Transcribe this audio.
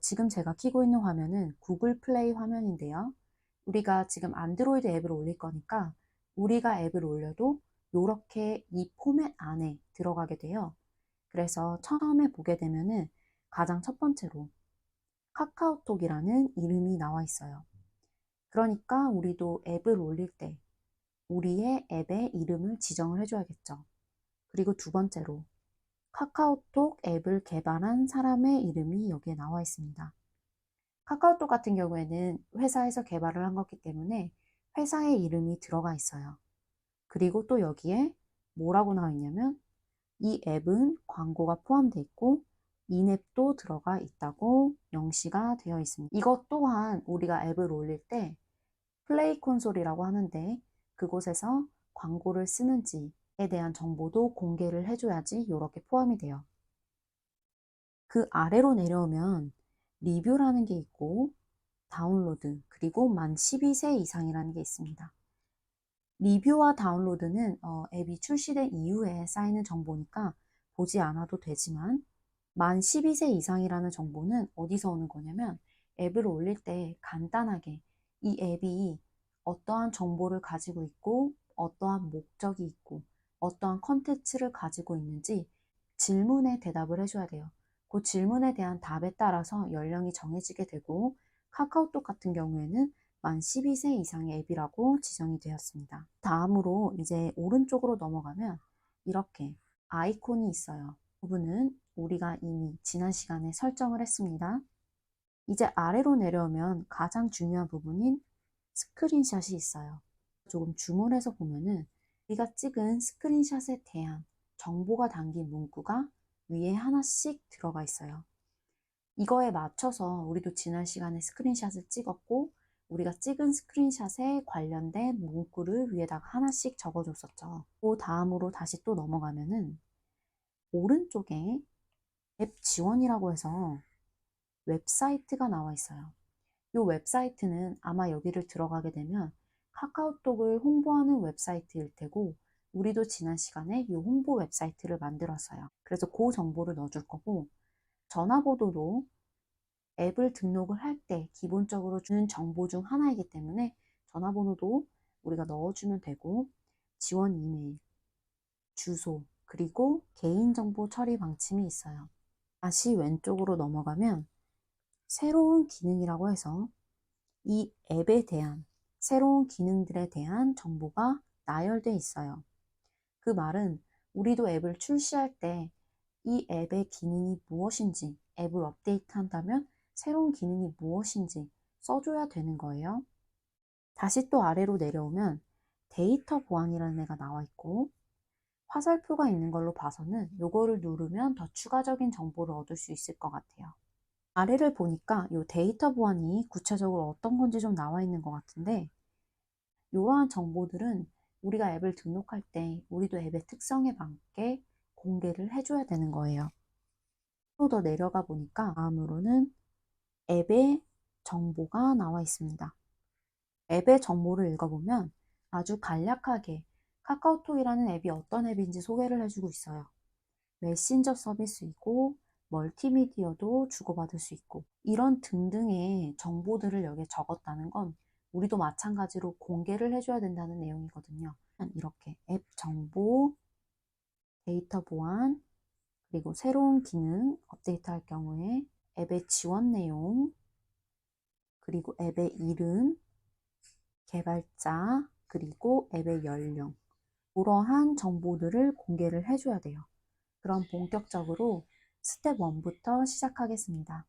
지금 제가 켜고 있는 화면은 구글 플레이 화면인데요. 우리가 지금 안드로이드 앱을 올릴 거니까 우리가 앱을 올려도 이렇게 이 포맷 안에 들어가게 돼요. 그래서 처음에 보게 되면은 가장 첫 번째로 카카오톡이라는 이름이 나와 있어요. 그러니까 우리도 앱을 올릴 때 우리의 앱의 이름을 지정을 해줘야겠죠. 그리고 두 번째로 카카오톡 앱을 개발한 사람의 이름이 여기에 나와 있습니다. 카카오톡 같은 경우에는 회사에서 개발을 한 거기 때문에 회사의 이름이 들어가 있어요. 그리고 또 여기에 뭐라고 나와 있냐면 이 앱은 광고가 포함되어 있고 인앱도 들어가 있다고 명시가 되어 있습니다. 이것 또한 우리가 앱을 올릴 때 플레이 콘솔이라고 하는데 그곳에서 광고를 쓰는지에 대한 정보도 공개를 해줘야지 이렇게 포함이 돼요. 그 아래로 내려오면 리뷰라는 게 있고 다운로드 그리고 만 12세 이상이라는 게 있습니다. 리뷰와 다운로드는 앱이 출시된 이후에 쌓이는 정보니까 보지 않아도 되지만 만 12세 이상이라는 정보는 어디서 오는 거냐면 앱을 올릴 때 간단하게 이 앱이 어떠한 정보를 가지고 있고 어떠한 목적이 있고 어떠한 컨텐츠를 가지고 있는지 질문에 대답을 해줘야 돼요. 그 질문에 대한 답에 따라서 연령이 정해지게 되고 카카오톡 같은 경우에는 만 12세 이상의 앱이라고 지정이 되었습니다. 다음으로 이제 오른쪽으로 넘어가면 이렇게 아이콘이 있어요. 이 부분은 우리가 이미 지난 시간에 설정을 했습니다. 이제 아래로 내려오면 가장 중요한 부분인 스크린샷이 있어요. 조금 줌을 해서 보면은 우리가 찍은 스크린샷에 대한 정보가 담긴 문구가 위에 하나씩 들어가 있어요. 이거에 맞춰서 우리도 지난 시간에 스크린샷을 찍었고 우리가 찍은 스크린샷에 관련된 문구를 위에다가 하나씩 적어줬었죠. 그 다음으로 다시 또 넘어가면은 오른쪽에 앱 지원이라고 해서 웹사이트가 나와 있어요. 이 웹사이트는 아마 여기를 들어가게 되면 카카오톡을 홍보하는 웹사이트일 테고 우리도 지난 시간에 이 홍보 웹사이트를 만들었어요. 그래서 그 정보를 넣어줄 거고 전화번호도 앱을 등록을 할 때 기본적으로 주는 정보 중 하나이기 때문에 전화번호도 우리가 넣어주면 되고 지원 이메일, 주소, 그리고 개인정보 처리 방침이 있어요. 다시 왼쪽으로 넘어가면 새로운 기능이라고 해서 이 앱에 대한 새로운 기능들에 대한 정보가 나열되어 있어요. 그 말은 우리도 앱을 출시할 때 이 앱의 기능이 무엇인지 앱을 업데이트한다면 새로운 기능이 무엇인지 써줘야 되는 거예요. 다시 또 아래로 내려오면 데이터 보안이라는 애가 나와 있고 화살표가 있는 걸로 봐서는 요거를 누르면 더 추가적인 정보를 얻을 수 있을 것 같아요. 아래를 보니까 이 데이터 보안이 구체적으로 어떤 건지 좀 나와 있는 것 같은데 이러한 정보들은 우리가 앱을 등록할 때 우리도 앱의 특성에 맞게 공개를 해줘야 되는 거예요. 또 더 내려가 보니까 다음으로는 앱의 정보가 나와 있습니다. 앱의 정보를 읽어보면 아주 간략하게 카카오톡이라는 앱이 어떤 앱인지 소개를 해주고 있어요. 메신저 서비스이고 멀티미디어도 주고받을 수 있고 이런 등등의 정보들을 여기에 적었다는 건 우리도 마찬가지로 공개를 해줘야 된다는 내용이거든요. 이렇게 앱 정보, 데이터 보안, 그리고 새로운 기능 업데이트할 경우에 앱의 지원 내용, 그리고 앱의 이름, 개발자, 그리고 앱의 연령 이러한 정보들을 공개를 해줘야 돼요. 그럼 본격적으로 스텝 1부터 시작하겠습니다.